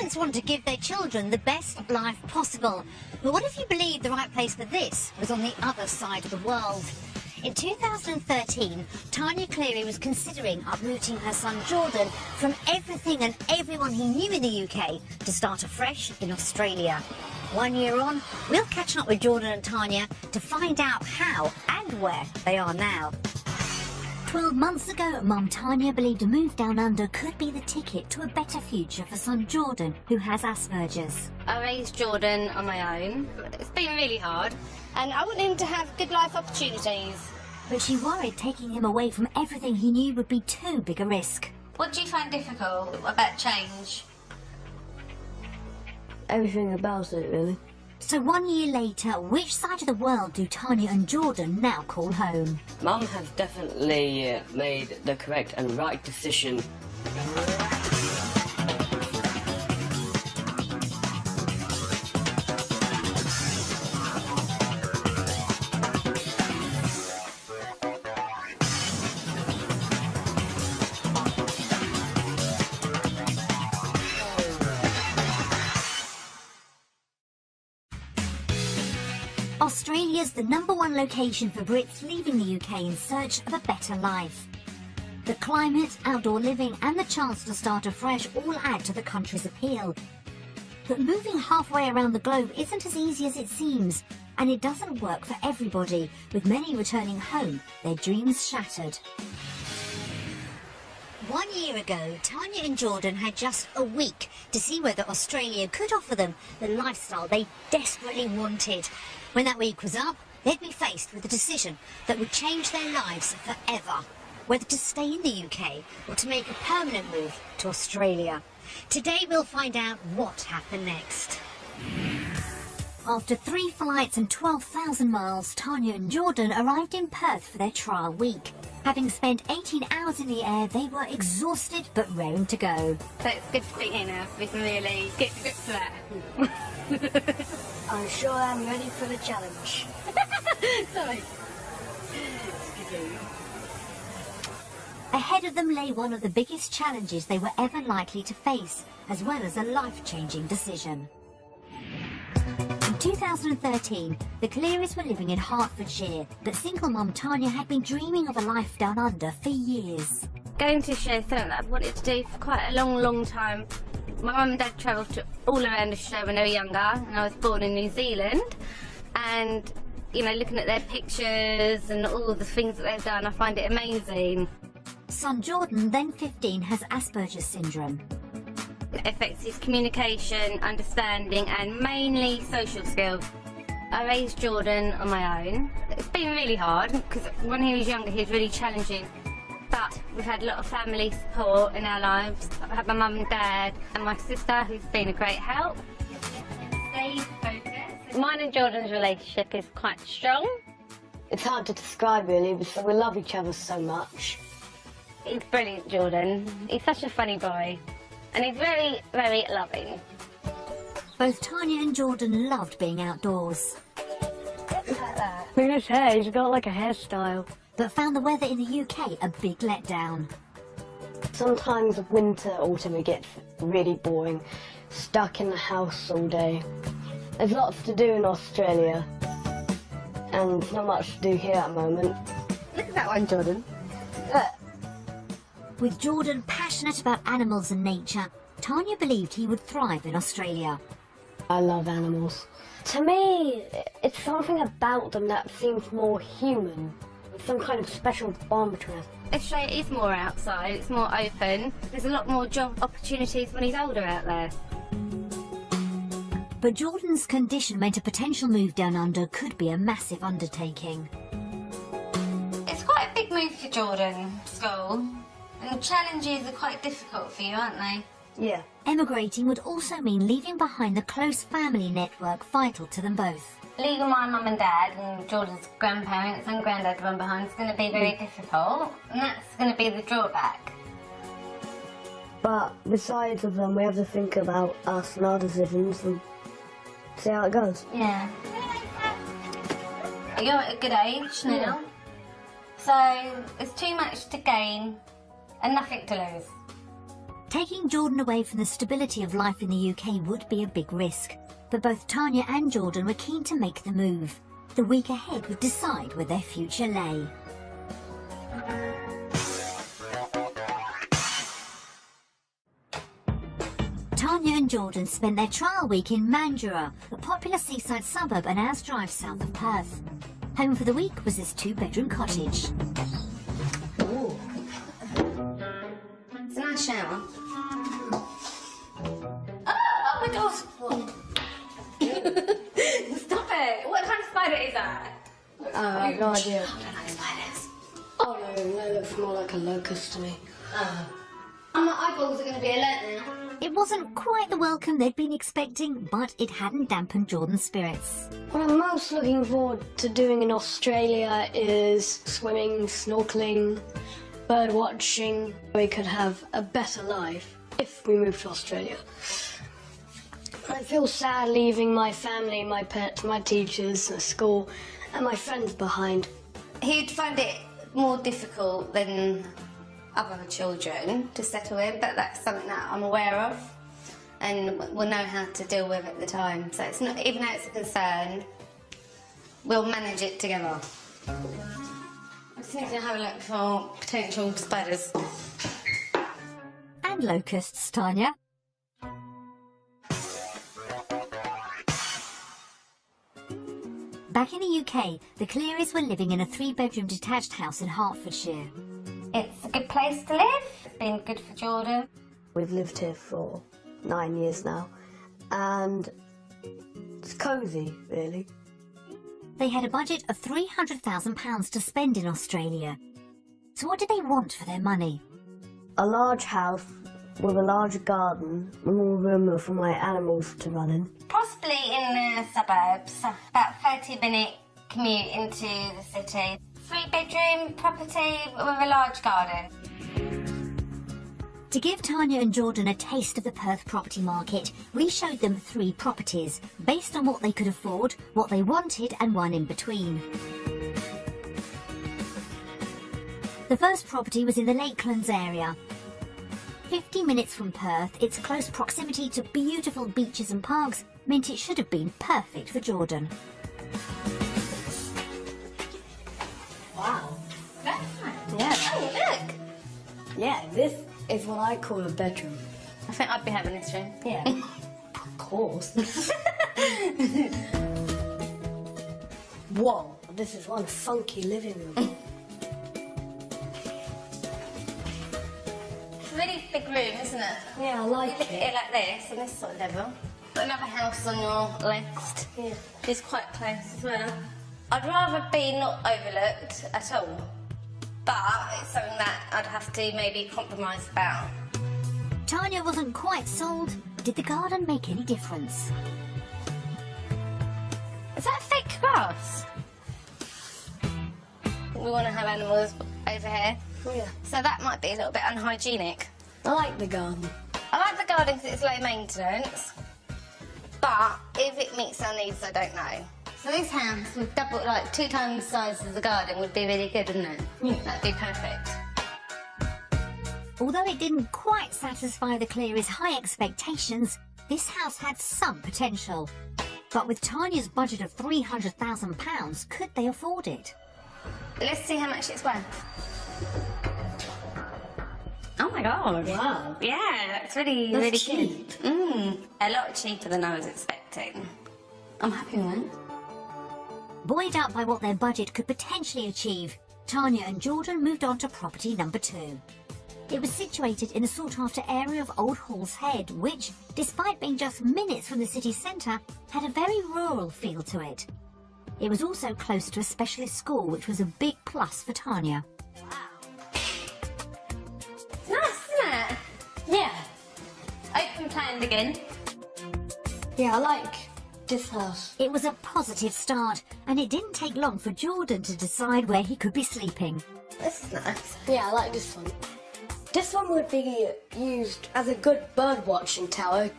Parents want to give their children the best life possible. But what if you believed the right place for this was on the other side of the world? In 2013, Tanya Cleary was considering uprooting her son Jordan from everything and everyone he knew in the UK to start afresh in Australia. 1 year on, we'll catch up with Jordan and Tanya to find out how and where they are now. 12 months ago, Mum Tanya believed a move down under could be the ticket to a better future for son Jordan, who has Asperger's. I raised Jordan on my own. It's been really hard, and I want him to have good life opportunities. But she worried taking him away from everything he knew would be too big a risk. What do you find difficult about change? Everything about it, really. So 1 year later, which side of the world do Tanya and Jordan now call home? Mum has definitely made the correct and right decision. Australia's the #1 location for Brits leaving the UK in search of a better life. The climate, outdoor living and the chance to start afresh all add to the country's appeal. But moving halfway around the globe isn't as easy as it seems, and it doesn't work for everybody, with many returning home, their dreams shattered. 1 year ago, Tanya and Jordan had just a week to see whether Australia could offer them the lifestyle they desperately wanted. When that week was up, they'd be faced with a decision that would change their lives forever. Whether to stay in the UK or to make a permanent move to Australia. Today we'll find out what happened next. After 3 flights and 12,000 miles, Tanya and Jordan arrived in Perth for their trial week. Having spent 18 hours in the air, they were exhausted but raring to go. So it's good to be here now, so we can really get to grips with that. I sure am ready for the challenge. Sorry. Ahead of them lay one of the biggest challenges they were ever likely to face, as well as a life-changing decision. In 2013, the Clearys were living in Hertfordshire, but single mum Tanya had been dreaming of a life down under for years. Going to Australia is something that I've wanted to do for quite a long time. My mum and dad travelled all around Australia when they were younger, and I was born in New Zealand. And, you know, looking at their pictures and all the things that they've done, I find it amazing. Son Jordan, then 15, has Asperger's syndrome. It affects his communication, understanding and mainly social skills. I raised Jordan on my own. It's been really hard because when he was younger he was really challenging, but we've had a lot of family support in our lives. I've had my mum and dad and my sister who's been a great help. Stay focused. Mine and Jordan's relationship is quite strong. It's hard to describe, really, because we love each other so much. He's brilliant, Jordan. He's such a funny boy. And he's very, very loving. Both Tanya and Jordan loved being outdoors. Look at that. Look at his hair, he's got like a hairstyle. But found the weather in the UK a big letdown. Sometimes winter, autumn, it gets really boring. Stuck in the house all day. There's lots to do in Australia. And not much to do here at the moment. Look at that one, Jordan. With Jordan passionate about animals and nature, Tanya believed he would thrive in Australia. I love animals. To me, it's something about them that seems more human. Some kind of special bond between us. Australia is more outside, it's more open. There's a lot more job opportunities when he's older out there. But Jordan's condition meant a potential move down under could be a massive undertaking. It's quite a big move for Jordan, school. And the challenges are quite difficult for you, aren't they? Yeah. Emigrating would also mean leaving behind the close family network vital to them both. Leaving my mum and dad and Jordan's grandparents and granddad one behind is going to be very difficult, and that's going to be the drawback. But besides of them, we have to think about us and our decisions and see how it goes. Yeah. You're at a good age now, so it's too much to gain and nothing to lose. Taking Jordan away from the stability of life in the UK would be a big risk, but both Tanya and Jordan were keen to make the move. The week ahead would decide where their future lay. Tanya and Jordan spent their trial week in Mandurah, a popular seaside suburb an hour's drive south of Perth. Home for the week was this two-bedroom cottage. Ooh. It's a nice shower. Oh my god! Stop it! What kind of spider is that? I have no idea. I don't like spiders. Oh no, it looks more like a locust to me. My eyeballs are going to be alert now. It wasn't quite the welcome they'd been expecting, but it hadn't dampened Jordan's spirits. What I'm most looking forward to doing in Australia is swimming, snorkeling, bird watching. We could have a better life if we move to Australia. I feel sad leaving my family, my pets, my teachers, the school, and my friends behind. He'd find it more difficult than other children to settle in, but that's something that I'm aware of and we'll know how to deal with at the time. So it's not, even though it's a concern, we'll manage it together. I just need to have a look for potential spiders. And locusts, Tanya. Back in the UK, the Clearys were living in a three-bedroom detached house in Hertfordshire. It's a good place to live. It's been good for Jordan. We've lived here for 9 years now, and it's cosy, really. They had a budget of £300,000 to spend in Australia. So what did they want for their money? A large house with a large garden and more room for my animals to run in. Possibly in the suburbs, about 30-minute commute into the city. 3-bedroom property with a large garden. To give Tanya and Jordan a taste of the Perth property market, we showed them 3 properties, based on what they could afford, what they wanted, and one in between. The first property was in the Lakelands area. 50 minutes from Perth, its close proximity to beautiful beaches and parks meant it should have been perfect for Jordan. Wow. That's nice. Yeah. Oh, look! Yeah, this is what I call a bedroom. I think I'd be having this room. Yeah. Of course. Whoa, this is one funky living room. It's a really big room, isn't it? Yeah, I like Look at it. it like this, on this sort of level. Got another house on your left. Yeah. It's quite close as well. I'd rather be not overlooked at all, but it's something that I'd have to maybe compromise about. Tanya wasn't quite sold. Did the garden make any difference? Is that fake grass? We want to have animals over here, Oh, yeah. so that might be a little bit unhygienic. I like the garden. I like the garden because it's low maintenance, but if it meets our needs, I don't know. So this house with double, like 2 times the size of the garden would be really good, wouldn't it? Yeah. That'd be perfect. Although it didn't quite satisfy the Clearys' high expectations, this house had some potential. But with Tanya's budget of £300,000, could they afford it? Let's see how much it's worth. Oh my god. Wow. Yeah, it's really, That's really cheap. good. A lot cheaper than I was expecting. I'm happy with it. Buoyed up by what their budget could potentially achieve, Tanya and Jordan moved on to property number 2. It was situated in a sought-after area of Old Hall's Head, which, despite being just minutes from the city centre, had a very rural feel to it. It was also close to a specialist school, which was a big plus for Tanya. It's nice, isn't it? Yeah. Open planned again. Yeah, I like this house. It was a positive start, and it didn't take long for Jordan to decide where he could be sleeping. This is nice. Yeah, I like this one. This one would be used as a good bird watching tower.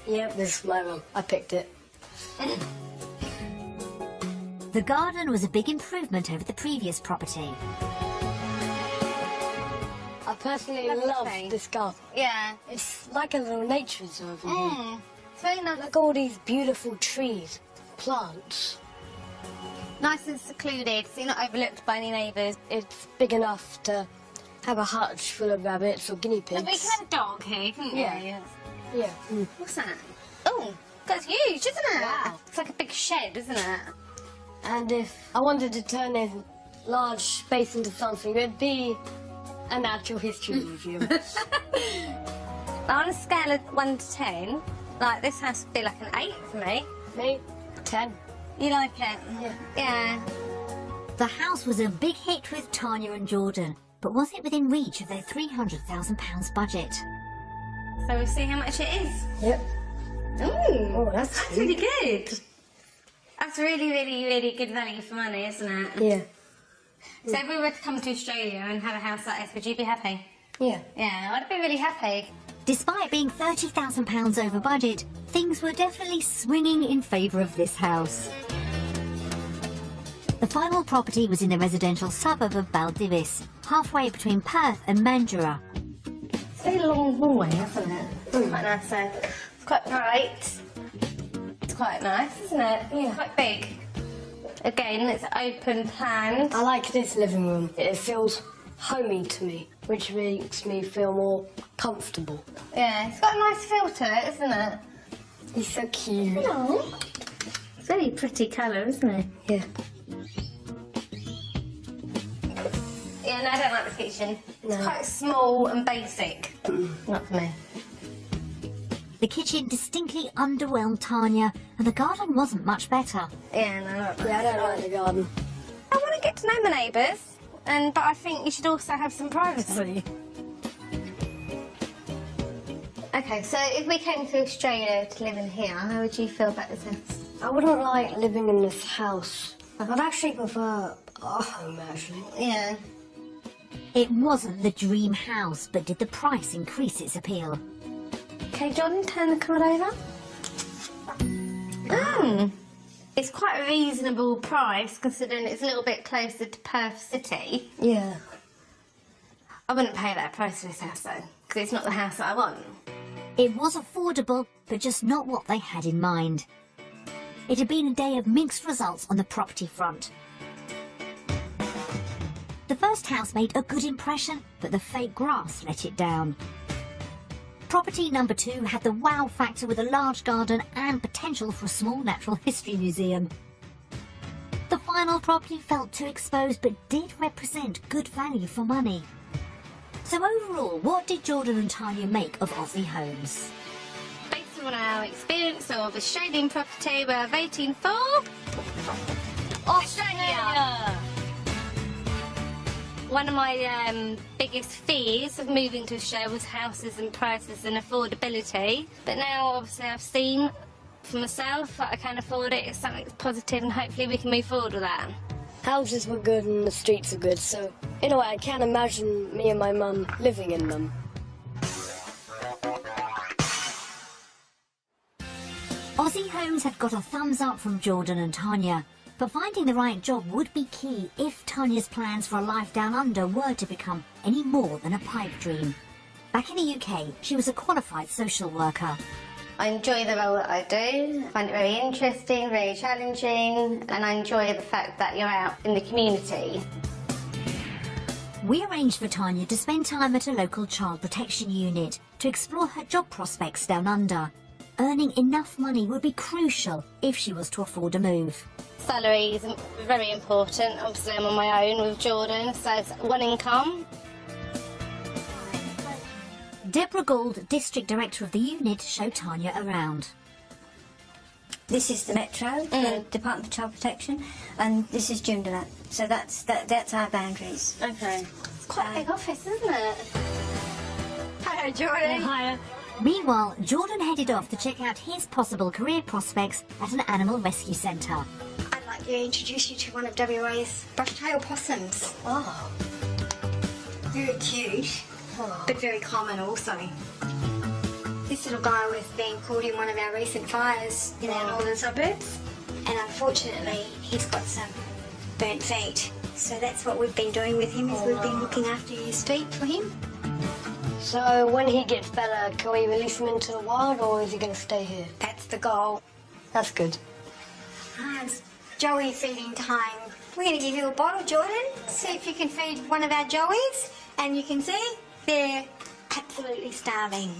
Yep, this is my room. I picked it. The garden was a big improvement over the previous property. I personally Lovely love tree. this garden. Yeah. It's like a little nature reserve in here. It's very nice. Like all these beautiful trees, plants. Nice and secluded, so you're not overlooked by any neighbours. It's big enough to have a hutch full of rabbits or guinea pigs. But we can have a dog here, can't we? Yeah. Yeah. What's that? Oh, that's huge, isn't it? Wow. It's like a big shed, isn't it? And if I wanted to turn this large space into something, it'd be a natural history museum. On a scale of 1 to 10, like this house would be like an 8 for me. Me? 10. You like it? Yeah. Yeah. The house was a big hit with Tanya and Jordan, but was it within reach of their £300,000 budget? So we'll see how much it is. Yep. Ooh, Oh, that's really good. That's really, really, really good value for money, isn't it? Yeah. So if we were to come to Australia and have a house like this, would you be happy? Yeah. Yeah, I'd be really happy. Despite being £30,000 over budget, things were definitely swinging in favour of this house. The final property was in the residential suburb of Baldivis, halfway between Perth and Mandurah. It's a very long hallway, isn't it? Quite nice, so it's quite bright. It's quite nice, isn't it? Yeah. Quite big. Again, it's open planned. I like this living room. It feels homey to me, which makes me feel more comfortable. Yeah, it's got a nice feel to it, isn't it? He's so cute. Oh. It's a very pretty colour, isn't it? Yeah. Yeah, no, I don't like this kitchen. It's No. quite small and basic. Not for me. The kitchen distinctly underwhelmed Tanya, and the garden wasn't much better. Yeah, no, not Yeah, I don't like the garden. I want to get to know my neighbours, but I think you should also have some privacy. Okay, so if we came to Australia to live in here, how would you feel about this house? I wouldn't like living in this house. I'd actually prefer our home, actually. Yeah. It wasn't the dream house, but did the price increase its appeal? Okay, Jordan, turn the card over. It's quite a reasonable price considering it's a little bit closer to Perth City. Yeah. I wouldn't pay that price for this house though, because it's not the house that I want. It was affordable, but just not what they had in mind. It had been a day of mixed results on the property front. The first house made a good impression, but the fake grass let it down. Property number 2 had the wow factor with a large garden and potential for a small natural history museum. The final property felt too exposed, but did represent good value for money. So overall, what did Jordan and Tanya make of Aussie homes? Based on our experience of Australian property, we're voting for Australia. One of my biggest fears of moving to Australia was houses and prices and affordability. But now, obviously, I've seen for myself that I can afford it. It's something that's positive, and hopefully we can move forward with that. Houses were good and the streets are good, so in a way I can't imagine me and my mum living in them. Aussie homes had got a thumbs up from Jordan and Tanya, but finding the right job would be key if Tanya's plans for a life down under were to become any more than a pipe dream. Back in the UK, she was a qualified social worker. I enjoy the role that I do. I find it very interesting, very challenging, and I enjoy the fact that you're out in the community. We arranged for Tanya to spend time at a local child protection unit to explore her job prospects down under. Earning enough money would be crucial if she was to afford a move. Salary is very important. Obviously, I'm on my own with Jordan, so it's one income. Deborah Gould, District Director of the unit, showed Tanya around. This is the Metro, the Department of Child Protection, and this is Joondalup. So that's our boundaries. Okay. It's quite a big office, isn't it? Hello, Jordan. Hiya. Meanwhile, Jordan headed off to check out his possible career prospects at an animal rescue centre. I'd like to introduce you to one of WA's brush-tailed possums. Oh. Very cute, but very common also. This little guy was being caught in one of our recent fires in our northern suburbs, and unfortunately he's got some burnt feet. So that's what we've been doing with him, is we've been looking after his feet for him. So when he gets better, can we release him into the wild, or is he going to stay here? That's the goal. That's good. It's Joey feeding time. We're going to give you a bottle, Jordan. See if you can feed one of our Joeys. And you can see they're absolutely starving.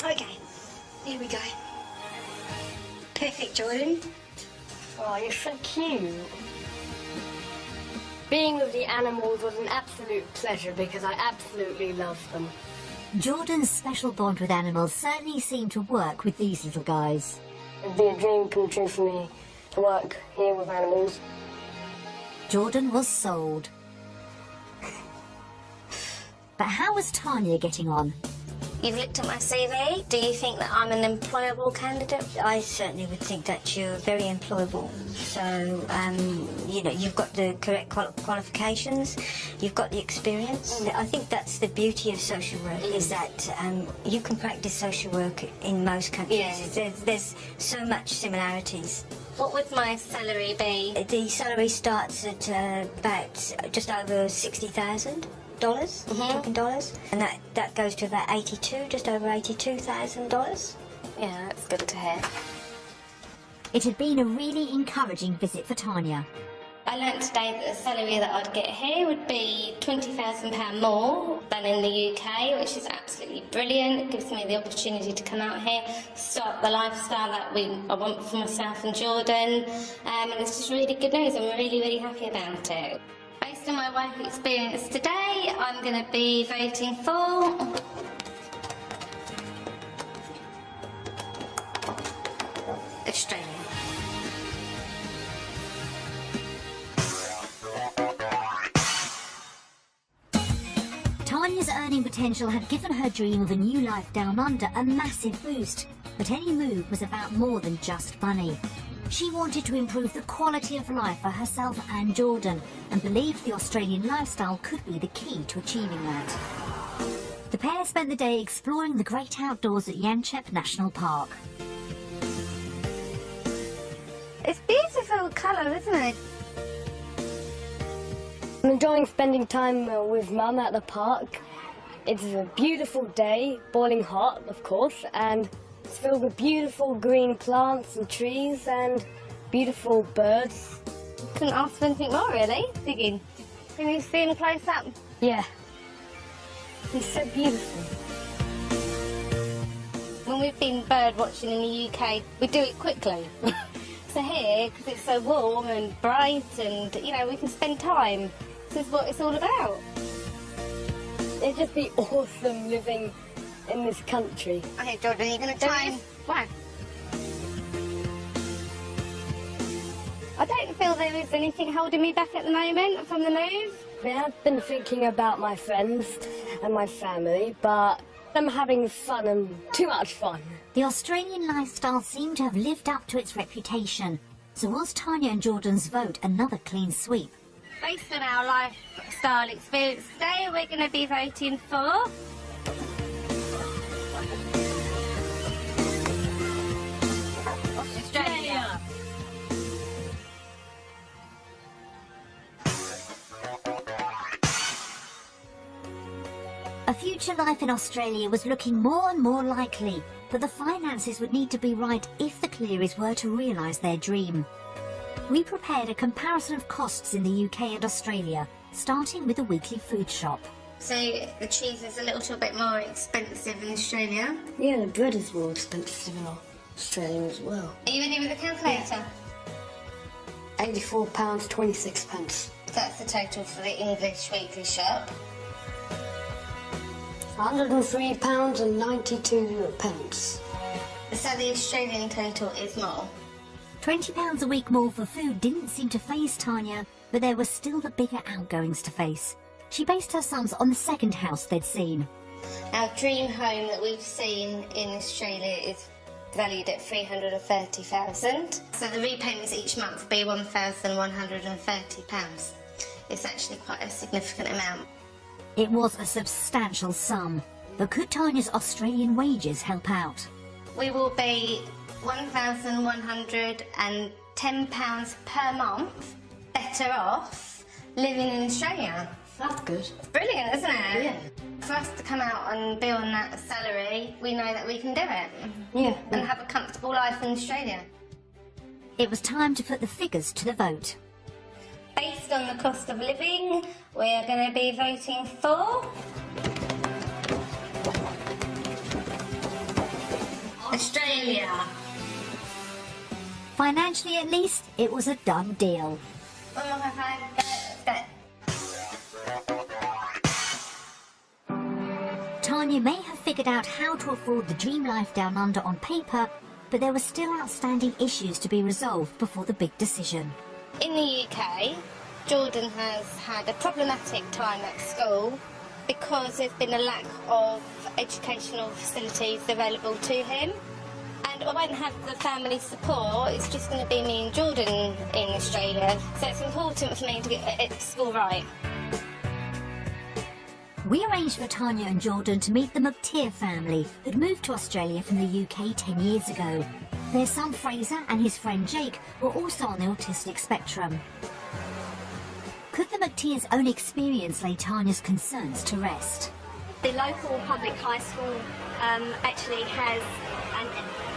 Okay, here we go. Perfect, Jordan. Oh, you're so cute. Being with the animals was an absolute pleasure because I absolutely love them. Jordan's special bond with animals certainly seemed to work with these little guys. It'd be a dream come true for me to work here with animals. Jordan was sold. But how was Tanya getting on? You've looked at my CV. Do you think that I'm an employable candidate? I certainly would think that you're very employable. So, you know, you've got the correct qualifications, you've got the experience. I think that's the beauty of social work, is that you can practice social work in most countries. Yeah. There's so much similarities. What would my salary be? The salary starts at about just over $60,000. Talking dollars, and that goes to about just over $82,000. Yeah, that's good to hear. It had been a really encouraging visit for Tanya. I learnt today that the salary that I'd get here would be £20,000 more than in the UK, which is absolutely brilliant. It gives me the opportunity to come out here, start the lifestyle that I want for myself and Jordan, and it's just really good news. I'm really, really happy about it. Based on my work experience today, I'm going to be voting for Australia. Tanya's earning potential had given her dream of a new life down under a massive boost, but any move was about more than just money. She wanted to improve the quality of life for herself and Jordan, and believed the Australian lifestyle could be the key to achieving that. The pair spent the day exploring the great outdoors at Yanchep National Park. It's beautiful colour, isn't it? I'm enjoying spending time with Mum at the park. It's a beautiful day, boiling hot, of course, and it's filled with beautiful green plants and trees and beautiful birds. Couldn't ask for anything more, really. Digging. Can you see him close up? Yeah. It's so beautiful. When we've been bird watching in the UK, we do it quickly. So here, because it's so warm and bright and, you know, we can spend time. This is what it's all about. It'd just be awesome living in this country. Okay, Jordan, you're going to try and... Why? I don't feel there is anything holding me back at the moment from the move. I have been thinking about my friends and my family, but I'm having fun and too much fun. The Australian lifestyle seemed to have lived up to its reputation, so was Tanya and Jordan's vote another clean sweep? Based on our lifestyle experience today, we're going to be voting for... Australia. A future life in Australia was looking more and more likely, but the finances would need to be right if the Clearys were to realise their dream. We prepared a comparison of costs in the UK and Australia, starting with a weekly food shop. So the cheese is a little bit more expensive in Australia. Yeah, the bread is more expensive in Australia as well. Are you ready with the calculator? £84.26. That's the total for the English weekly shop. £103.92. So the Australian total is more. £20 a week more for food didn't seem to faze Tanya, but there were still the bigger outgoings to face. She based her sums on the second house they'd seen. Our dream home that we've seen in Australia is valued at $330,000. So the repayments each month will be £1,130. It's actually quite a significant amount. It was a substantial sum, but could Tanya's Australian wages help out? We will be £1,110 per month better off living in Australia. That's good. Brilliant, isn't it? Yeah. For us to come out and be on that salary, we know that we can do it. Yeah. And have a comfortable life in Australia. It was time to put the figures to the vote. Based on the cost of living, we are going to be voting for Australia. Financially, at least, it was a done deal. One more high five, go. Tanya may have figured out how to afford the dream life down under on paper, but there were still outstanding issues to be resolved before the big decision. In the UK, Jordan has had a problematic time at school because there's been a lack of educational facilities available to him. And I won't have the family support, it's just going to be me and Jordan in Australia. So it's important for me to get school right. We arranged for Tanya and Jordan to meet the McTeer family who'd moved to Australia from the UK 10 years ago. Their son Fraser and his friend Jake were also on the autistic spectrum. Could the McTeers' own experience lay Tanya's concerns to rest? The local public high school actually has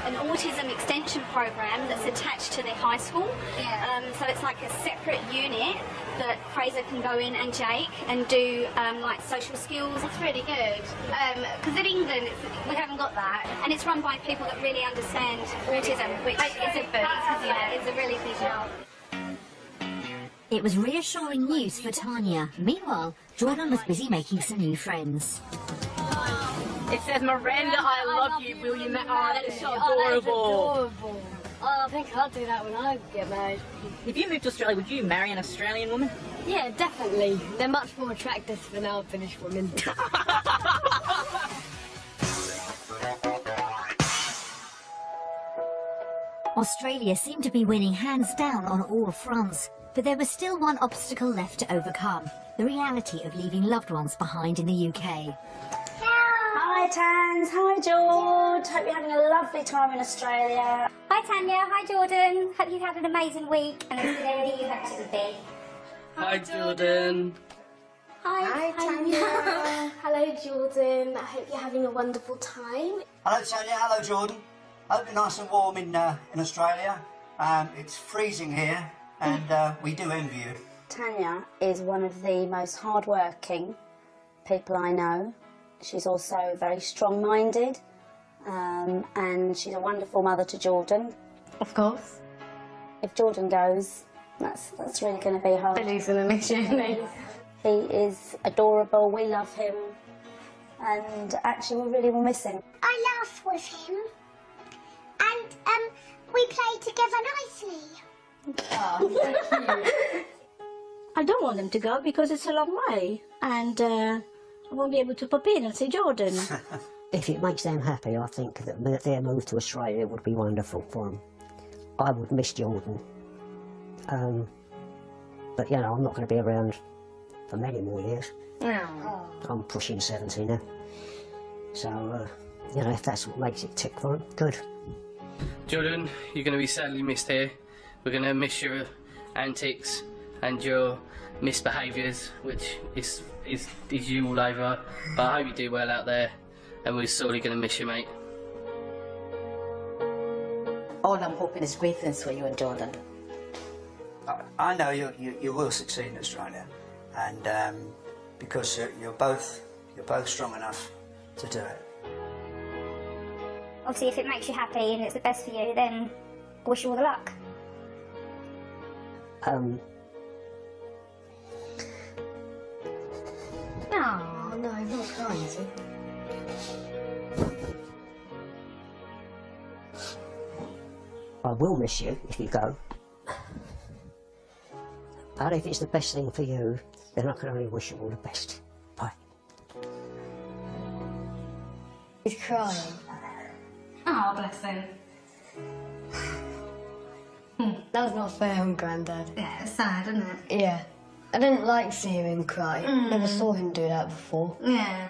an autism extension program that's attached to their high school. Yeah. So it's like a separate unit that Fraser can go in and Jake and do like social skills. It's really good. Because in England, we haven't got that. And it's run by people that really understand autism, which is a really big help. It was reassuring news for Tanya. Meanwhile, Jordan was busy making some new friends. It says, Miranda, I love you, will you? Oh, that is so adorable. Oh, I think I'll do that when I get married. If you moved to Australia, would you marry an Australian woman? Yeah, definitely. They're much more attractive than our Finnish women. Australia seemed to be winning hands down on all fronts, but there was still one obstacle left to overcome: the reality of leaving loved ones behind in the UK. Hi Tans, hi George, hope you're having a lovely time in Australia. Hi Tanya, hi Jordan. Hope you've had an amazing week and it's been everything you hoped it would be. Hi Jordan. Hi Tanya. Hello Jordan, I hope you're having a wonderful time. Hello Tanya, hello Jordan. Hope you're nice and warm in Australia. It's freezing here and we do envy you. Tanya is one of the most hard-working people I know. She's also very strong-minded and she's a wonderful mother to Jordan. Of course. If Jordan goes, that's really going to be hard. Billy's going to miss you. He is adorable, we love him, and actually we really will miss him. I laugh with him and we play together nicely. Oh, so cute. I don't want them to go because it's a long way and I won't be able to pop in and see Jordan. If it makes them happy, I think that their move to Australia would be wonderful for them. I would miss Jordan. But, you know, I'm not going to be around for many more years. No. I'm pushing 70 now. So, you know, if that's what makes it tick for them, good. Jordan, you're going to be sadly missed here. We're going to miss your antics and your misbehaviours, which is you all over. But I hope you do well out there, and we're sorely going to miss you, mate. All I'm hoping is great things for you and Jordan. I know you will succeed in Australia, and because you're both strong enough to do it. Obviously, if it makes you happy and it's the best for you, then I wish you all the luck. Oh, no, I'm not crying, is he? I will miss you if you go. But if it's the best thing for you, then I can only wish you all the best. Bye. He's crying. Oh, bless him. That was not fair on Grandad. Yeah, it's sad, isn't it? Yeah. I didn't like seeing him cry. Never saw him do that before. Yeah.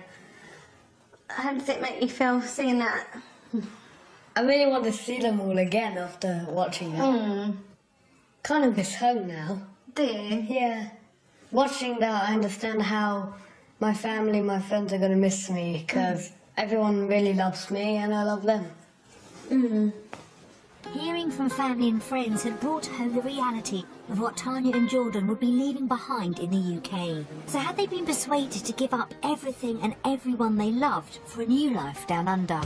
How does it make you feel seeing that? I really want to see them all again after watching it. Kind of miss home now. Do you? Yeah. Watching that, I understand how My family, my friends are going to miss me because everyone really loves me and I love them. Hearing from family and friends had brought home the reality of what Tanya and Jordan would be leaving behind in the UK. So had they been persuaded to give up everything and everyone they loved for a new life down under?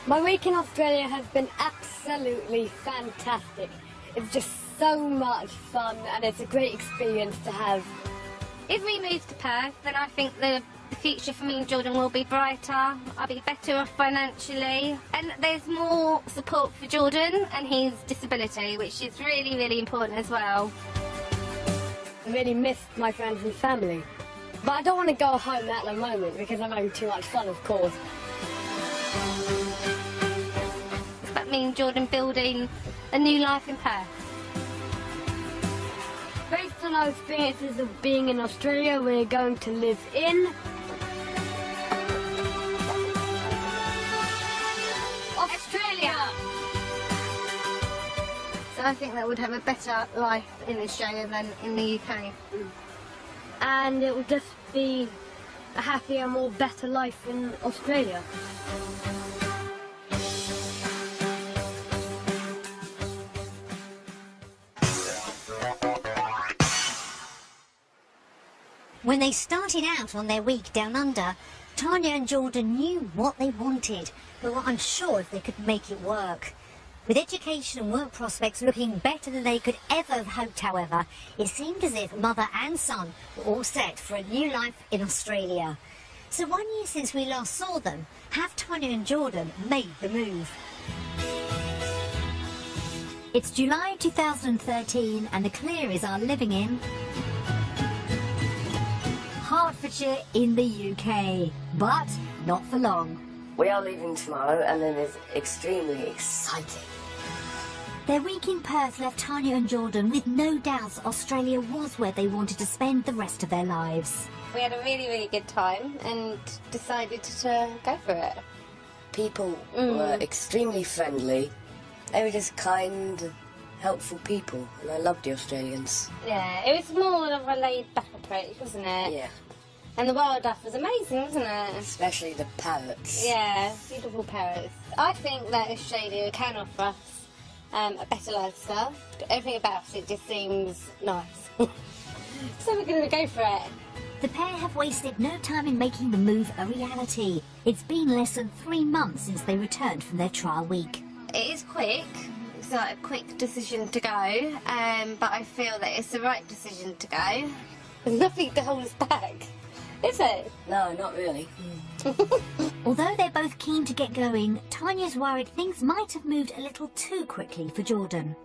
My week in Australia has been absolutely fantastic. It's just so much fun and it's a great experience to have. If we move to Perth, then I think the future for me and Jordan will be brighter. I'll be better off financially, and there's more support for Jordan and his disability, which is really, really important as well. I really missed my friends and family, but I don't want to go home at the moment because I'm having too much fun, of course. It's about me and Jordan building a new life in Perth. Based on our experiences of being in Australia, we're going to live in Australia! So I think that would have a better life in Australia than in the UK. And it will just be a happier, more better life in Australia. When they started out on their week down under, Tanya and Jordan knew what they wanted, but were unsure if they could make it work. With education and work prospects looking better than they could ever have hoped, however, it seemed as if mother and son were all set for a new life in Australia. So 1 year since we last saw them, have Tanya and Jordan made the move? It's July 2013 and the Clearys are living in Hertfordshire in the UK, but not for long. We are leaving tomorrow and it is extremely exciting. Their week in Perth left Tanya and Jordan with no doubts Australia was where they wanted to spend the rest of their lives. We had a really, really good time and decided to go for it. People were extremely friendly. They were just kind, helpful people, and I loved the Australians. Yeah, it was more of a laid-back approach, wasn't it? Yeah. And the wildlife was amazing, wasn't it? Especially the parrots. Yeah, beautiful parrots. I think that Australia can offer us a better lifestyle. Everything about it just seems nice. So we're going to go for it. The pair have wasted no time in making the move a reality. It's been less than 3 months since they returned from their trial week. It is quick. It's like a quick decision to go, but I feel that it's the right decision to go. There's nothing to hold us back. Is it? No, not really. Although they're both keen to get going, Tanya's worried things might have moved a little too quickly for Jordan.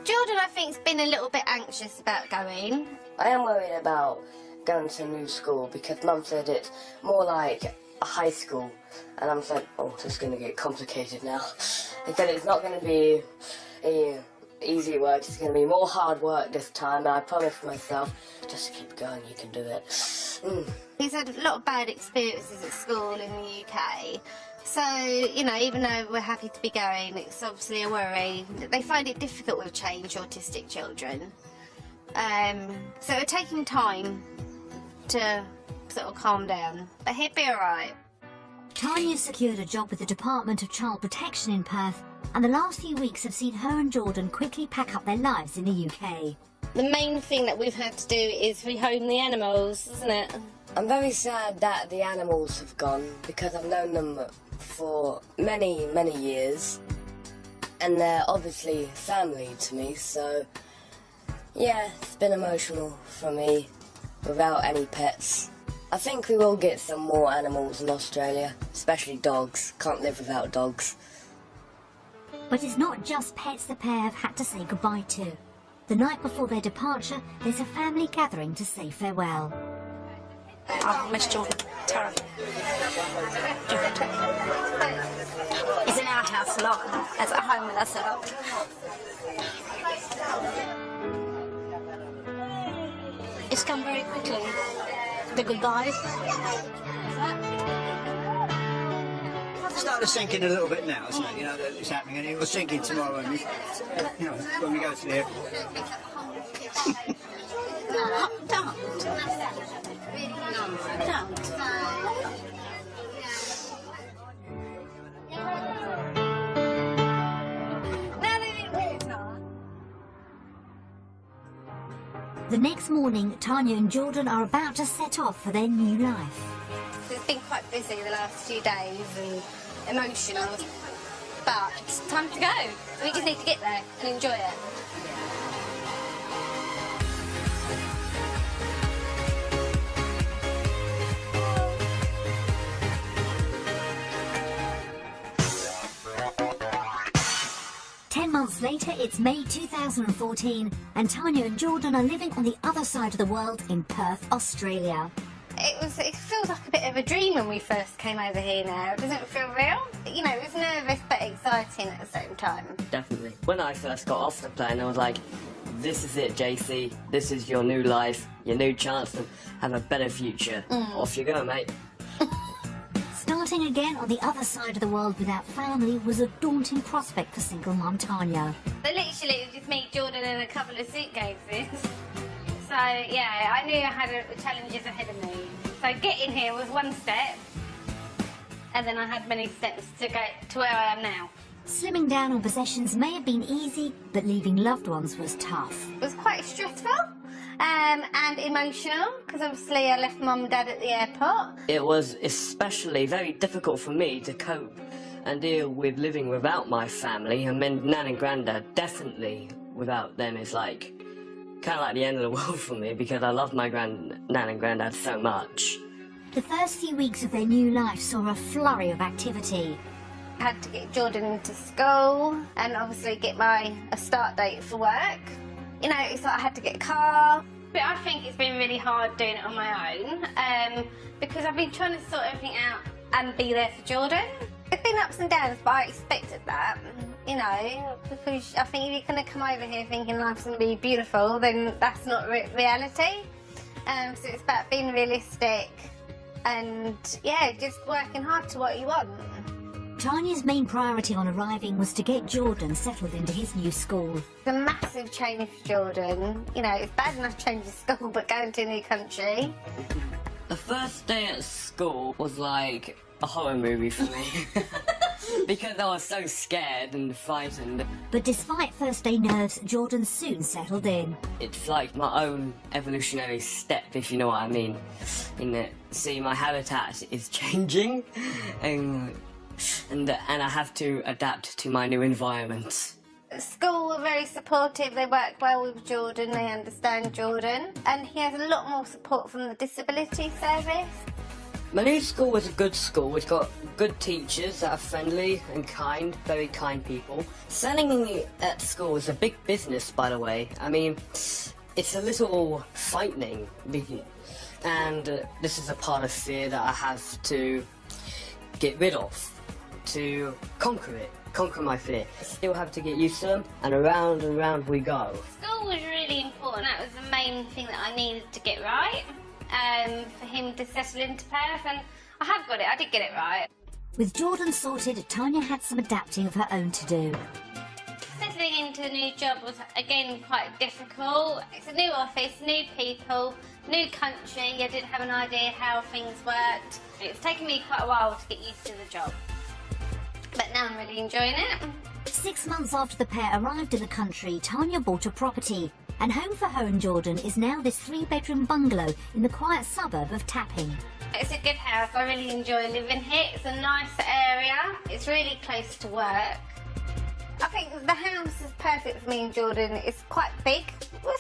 Jordan, I think, has been a little bit anxious about going. I am worried about going to a new school because Mum said it's more like a high school, and I'm like, oh, this is going to get complicated now. He said it's not going to be easy work, it's going to be more hard work this time, and I promised myself, just keep going, you can do it. He's had a lot of bad experiences at school in the UK, so, you know, even though we're happy to be going, it's obviously a worry. They find it difficult with change, autistic children. So we're taking time to sort of calm down, but he'll be alright. Tanya secured a job with the Department of Child Protection in Perth, and the last few weeks have seen her and Jordan quickly pack up their lives in the UK. The main thing that we've had to do is rehome the animals, isn't it? I'm very sad that the animals have gone because I've known them for many, many years, and they're obviously family to me, so yeah, it's been emotional for me without any pets. I think we will get some more animals in Australia, especially dogs. Can't live without dogs. But it's not just pets the pair have had to say goodbye to. The night before their departure, there's a family gathering to say farewell. I've missed Jordan terribly. He's in our house a lot. He's at home with us a lot. It's come very quickly. The goodbyes. It's starting to sink in a little bit now, isn't it? You know, that it's happening, and it will sink in tomorrow, and you know, when we go to the Don't The next morning, Tanya and Jordan are about to set off for their new life. It's been quite busy the last few days and emotional, but it's time to go. We just need to get there and enjoy it. 10 months later, it's May 2014, and Tanya and Jordan are living on the other side of the world in Perth, Australia. It feels like a bit of a dream when we first came over here now. Doesn't it feel real? You know, it was nervous but exciting at the same time. Definitely. When I first got off the plane, I was like, this is it, JC. This is your new life, your new chance to have a better future. Off you go, mate. Starting again on the other side of the world without family was a daunting prospect for single mum Tanya. So literally it was just me, Jordan and a couple of suitcases. So yeah, I knew I had challenges ahead of me. So getting here was one step, and then I had many steps to get to where I am now. Slimming down on possessions may have been easy, but leaving loved ones was tough. It was quite stressful and emotional, because obviously I left Mum and Dad at the airport. It was especially very difficult for me to cope and deal with living without my family, and then Nan and Grandad, definitely without them is like kind of like the end of the world for me, because I love my Nan and Grandad so much. The first few weeks of their new life saw a flurry of activity. I had to get Jordan into school and obviously get a start date for work. You know, it's like I had to get a car. But I think it's been really hard doing it on my own because I've been trying to sort everything out and be there for Jordan. It's been ups and downs, but I expected that, you know, because I think if you're going to come over here thinking life's going to be beautiful, then that's not reality. So it's about being realistic and, yeah, just working hard to what you want. Tanya's main priority on arriving was to get Jordan settled into his new school. It's a massive change for Jordan. You know, it's bad enough changing school, but going to a new country. The first day at school was like a horror movie for me. Because I was so scared and frightened. But despite first day nerves, Jordan soon settled in. It's like my own evolutionary step, if you know what I mean. In that, see, my habitat is changing, and I have to adapt to my new environment. School were very supportive. They work well with Jordan. They understand Jordan, and he has a lot more support from the disability service. My new school was a good school. It's got good teachers that are friendly and kind, very kind people. Selling at school is a big business, by the way. I mean, it's a little frightening, and this is a part of fear that I have to get rid of, to conquer my fear. Still have to get used to them, and around we go. School was really important. That was the main thing that I needed to get right. For him to settle into Perth, and I have got it. I did get it right. With Jordan sorted, Tanya had some adapting of her own to do. Settling into a new job was, again, quite difficult. It's a new office, new people, new country. I didn't have an idea how things worked. It's taken me quite a while to get used to the job. But now I'm really enjoying it. 6 months after the pair arrived in the country, Tanya bought a property. And home for her and Jordan is now this 3-bedroom bungalow in the quiet suburb of Tapping. It's a good house. I really enjoy living here. It's a nice area. It's really close to work. I think the house is perfect for me and Jordan. It's quite big. Well,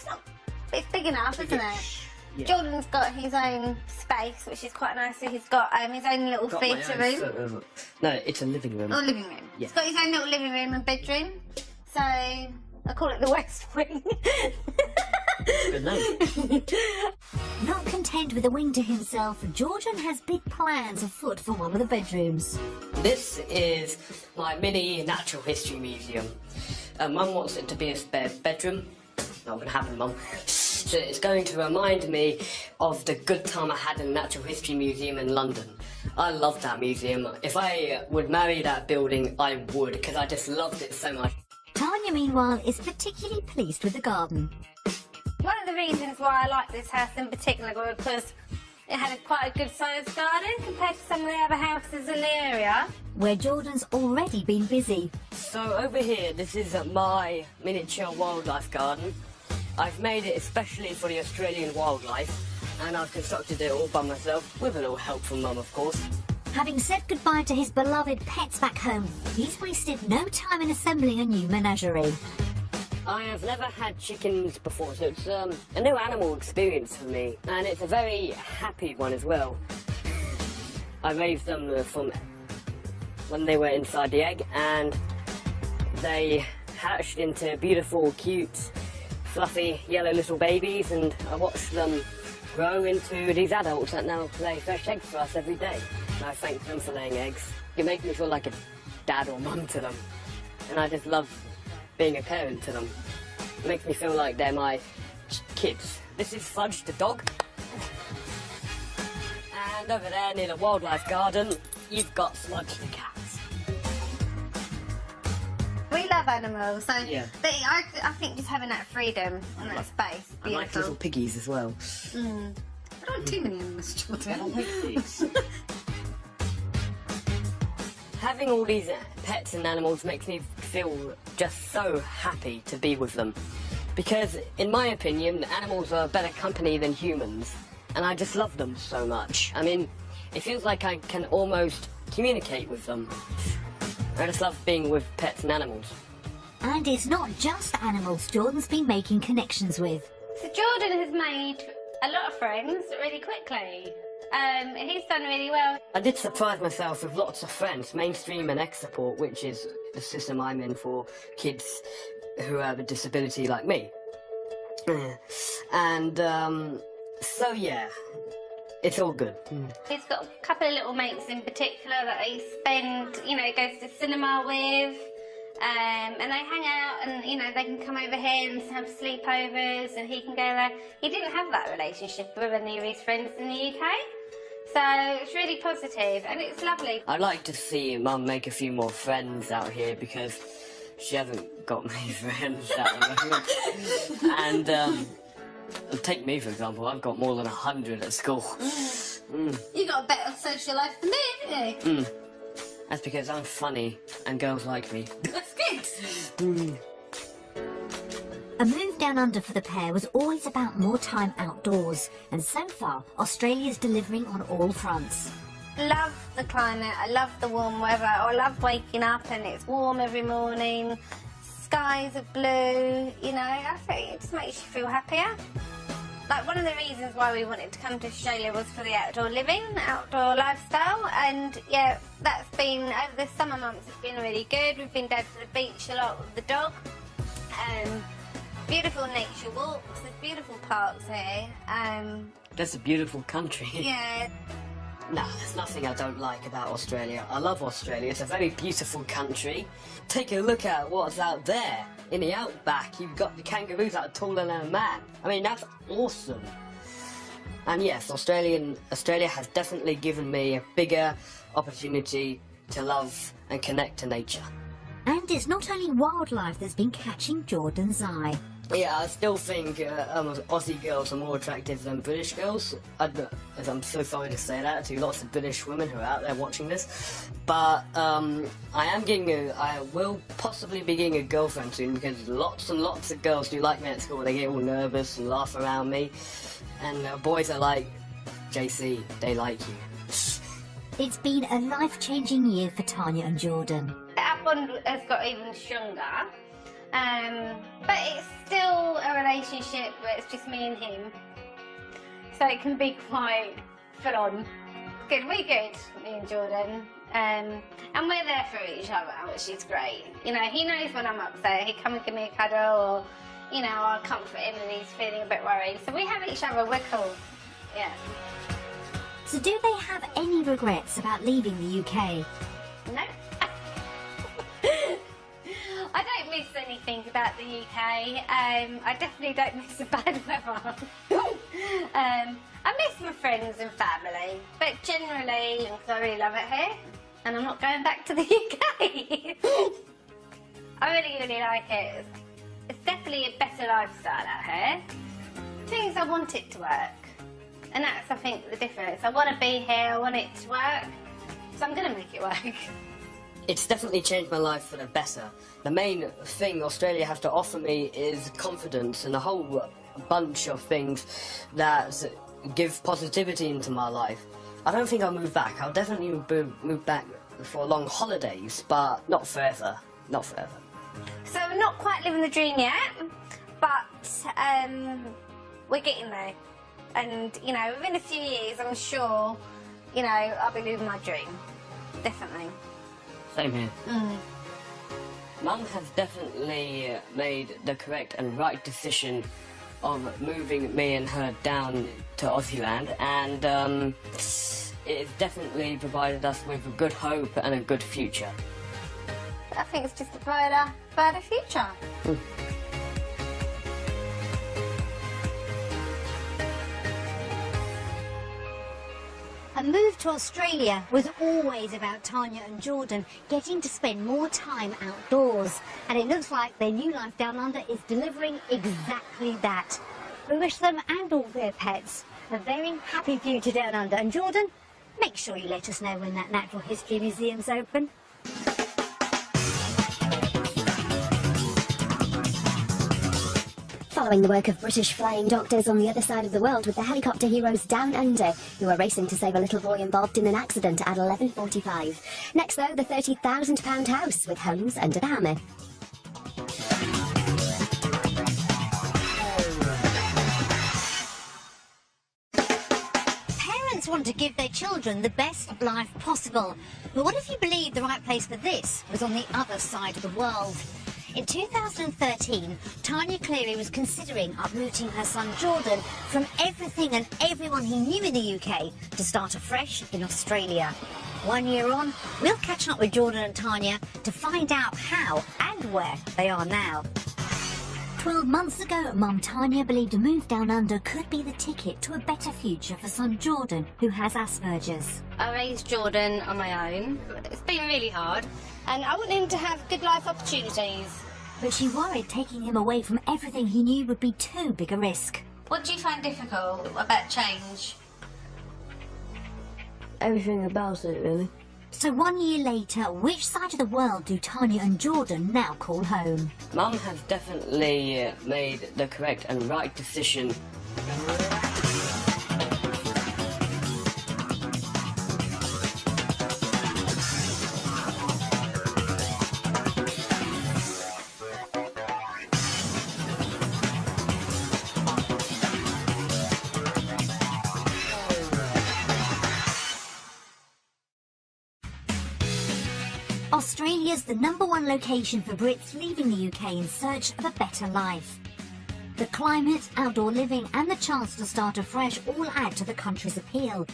it's big enough, isn't it? Yeah. Jordan's got his own space, which is quite nice. So he's got his own little theatre room. No, it's a living room. Oh, living room. Yeah. He's got his own little living room and bedroom. So I call it the West Wing. Good name. Not content with a wing to himself, Jordan has big plans afoot for one of the bedrooms. This is my mini natural history museum. Mum wants it to be a spare bedroom. Not going to happen, Mum. So it's going to remind me of the good time I had in the Natural History Museum in London. I love that museum. If I would marry that building, I would, because I just loved it so much. Tanya, meanwhile, is particularly pleased with the garden. One of the reasons why I like this house in particular was because it had quite a good sized garden compared to some of the other houses in the area. Where Jordan's already been busy. So over here, this is my miniature wildlife garden. I've made it especially for the Australian wildlife, and I've constructed it all by myself, with a little help from Mum, of course. Having said goodbye to his beloved pets back home, he's wasted no time in assembling a new menagerie. I have never had chickens before, so it's a new animal experience for me, and it's a very happy one as well. I raised them from when they were inside the egg, and they hatched into beautiful, cute, fluffy, yellow little babies, and I watched them grow into these adults that now lay fresh eggs for us every day. And I thank them for laying eggs. It makes me feel like a dad or mum to them, and I just love being a parent to them. It makes me feel like they're my kids. This is Fudge the dog. And over there near the wildlife garden, you've got Sludge the cat. We love animals, so Yeah. I think just having that freedom and that space, I like little piggies as well. I don't want too many animals, Jordan. Having all these pets and animals makes me feel just so happy to be with them. Because, in my opinion, animals are better company than humans, and I just love them so much. I mean, it feels like I can almost communicate with them. I just love being with pets and animals. And it's not just animals Jordan's been making connections with. So Jordan has made a lot of friends really quickly. He's done really well. I did surprise myself with lots of friends, mainstream and X support, which is the system I'm in for kids who have a disability like me. And so yeah, it's all good. He's got a couple of little mates in particular that he goes to cinema with, and they hang out, and they can come over here and have sleepovers, and he can go there. He didn't have that relationship with any of his friends in the UK, so it's really positive, and it's lovely. I'd like to see Mum make a few more friends out here because she hasn't got many friends at the moment. And take me for example, I've got more than 100 at school. You got a better social life than me, haven't you? That's because I'm funny and girls like me. That's good. A move down under for the pair was always about more time outdoors, and so far Australia's delivering on all fronts. Love the climate, I love the warm weather, I love waking up and it's warm every morning, skies are blue, I think it just makes you feel happier. Like, one of the reasons why we wanted to come to Australia was for the outdoor living, outdoor lifestyle, and yeah, that's been, over the summer months, it's been really good. We've been down to the beach a lot with the dog, beautiful nature walks, there's beautiful parks here. That's a beautiful country. Yeah. No, there's nothing I don't like about Australia. I love Australia. It's a very beautiful country. Take a look at what's out there. In the outback, you've got the kangaroos that are taller than a man. I mean, that's awesome. And yes, Australia has definitely given me a bigger opportunity to love and connect to nature. And it's not only wildlife that's been catching Jordan's eye. Yeah, I still think Aussie girls are more attractive than British girls. I'm so sorry to say that to lots of British women who are out there watching this. But I will possibly be getting a girlfriend soon because lots and lots of girls do like me at school. They get all nervous and laugh around me. And boys are like, JC, they like you. It's been a life-changing year for Tanya and Jordan. Our bond has got even stronger. But it's still a relationship where it's just me and him, so it can be quite full on. Good, we're good, me and Jordan, and we're there for each other, which is great. He knows when I'm upset, he'll come and give me a cuddle, or I'll comfort him when he's feeling a bit worried. So we have each other, we're cool, yeah. So do they have any regrets about leaving the UK? No. I don't miss anything about the UK. I definitely don't miss the bad weather. I miss my friends and family, but generally, I really love it here, and I'm not going back to the UK. I really, really like it. It's definitely a better lifestyle out here. thing is, I want it to work. And that's, I think, the difference. I want to be here, I want it to work, so I'm going to make it work. It's definitely changed my life for the better. The main thing Australia has to offer me is confidence and a whole bunch of things that give positivity into my life. I don't think I'll move back. I'll definitely move back for long holidays, but not forever. Not forever. So we're not quite living the dream yet, but we're getting there. And, you know, within a few years, I'm sure, you know, I'll be living my dream. Definitely. Same here. Mum has definitely made the correct and right decision of moving me and her down to Aussieland, and it has definitely provided us with a good hope and a good future. I think it's just a brighter future. A move to Australia was always about Tanya and Jordan getting to spend more time outdoors, and it looks like their new life down under is delivering exactly that. We wish them and all their pets a very happy future down under. And Jordan, make sure you let us know when that Natural History Museum's open. Following the work of British flying doctors on the other side of the world with the helicopter heroes Down Under, who are racing to save a little boy involved in an accident at 11:45. Next, though, the £30,000 house with homes under the hammer. Parents want to give their children the best life possible. But what if you believed the right place for this was on the other side of the world? In 2013, Tanya Cleary was considering uprooting her son Jordan from everything and everyone he knew in the UK to start afresh in Australia. 1 year on, we'll catch up with Jordan and Tanya to find out how and where they are now. 12 months ago, Mum Tanya believed a move down under could be the ticket to a better future for son Jordan, who has Asperger's. I raised Jordan on my own. It's been really hard, and I want him to have good life opportunities. But she worried taking him away from everything he knew would be too big a risk. What do you find difficult about change? Everything about it, really. So 1 year later, which side of the world do Tanya and Jordan now call home? Mum has definitely made the correct and right decision. Australia's the #1 location for Brits leaving the UK in search of a better life. The climate, outdoor living and the chance to start afresh all add to the country's appeal.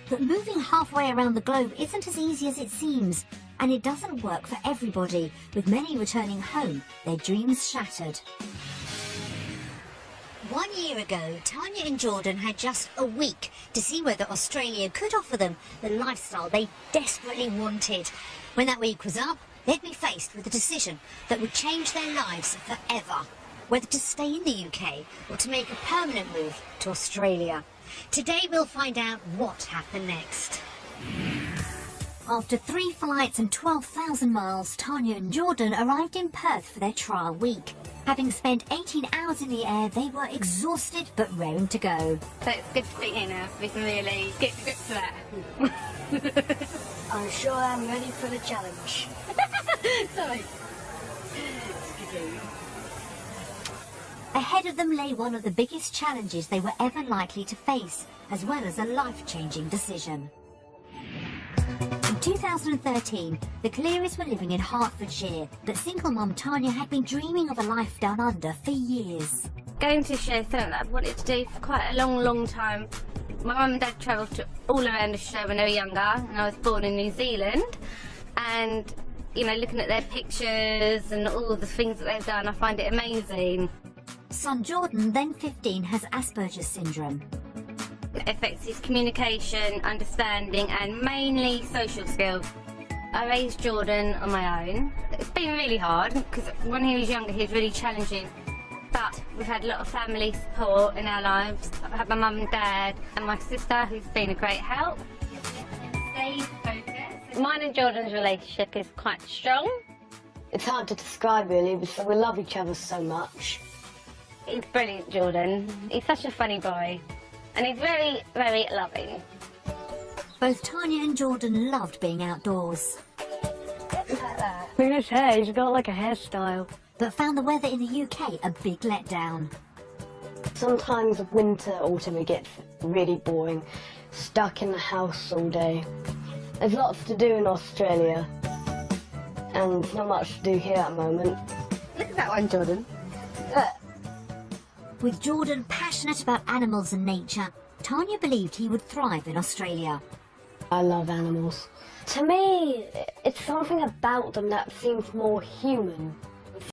But moving halfway around the globe isn't as easy as it seems, and it doesn't work for everybody, with many returning home, their dreams shattered. 1 year ago, Tanya and Jordan had just a week to see whether Australia could offer them the lifestyle they desperately wanted. When that week was up, they'd be faced with a decision that would change their lives forever. Whether to stay in the UK or to make a permanent move to Australia. Today we'll find out what happened next. After 3 flights and 12,000 miles, Tanya and Jordan arrived in Perth for their trial week. Having spent 18 hours in the air, they were exhausted but raring to go. So it's good to be here now, so we can really get to grips with that. I'm sure I'm ready for the challenge. Sorry. Ahead of them lay one of the biggest challenges they were ever likely to face, as well as a life-changing decision. In 2013, the Clearys were living in Hertfordshire, but single mum Tanya had been dreaming of a life down under for years. Going to Australia is something that I've wanted to do for quite a long time. My mum and dad travelled all around Australia when they were younger, and I was born in New Zealand. And, you know, looking at their pictures and all the things that they've done, I find it amazing. Son Jordan, then 15, has Asperger's syndrome. It affects his communication, understanding and mainly social skills. I raised Jordan on my own. It's been really hard because when he was younger he was really challenging. but we've had a lot of family support in our lives. I've had my mum and dad and my sister, who's been a great help. Stay focused. Mine and Jordan's relationship is quite strong. It's hard to describe really, because we love each other so much. He's brilliant, Jordan. He's such a funny boy. And he's very, very loving. Both Tanya and Jordan loved being outdoors. Look at his hair, he's got like a hairstyle. But found the weather in the UK a big letdown. Sometimes winter, autumn, it gets really boring. Stuck in the house all day. There's lots to do in Australia. And not much to do here at the moment. Look at that one, Jordan. With Jordan passionate about animals and nature, Tanya believed he would thrive in Australia. I love animals. To me, it's something about them that seems more human.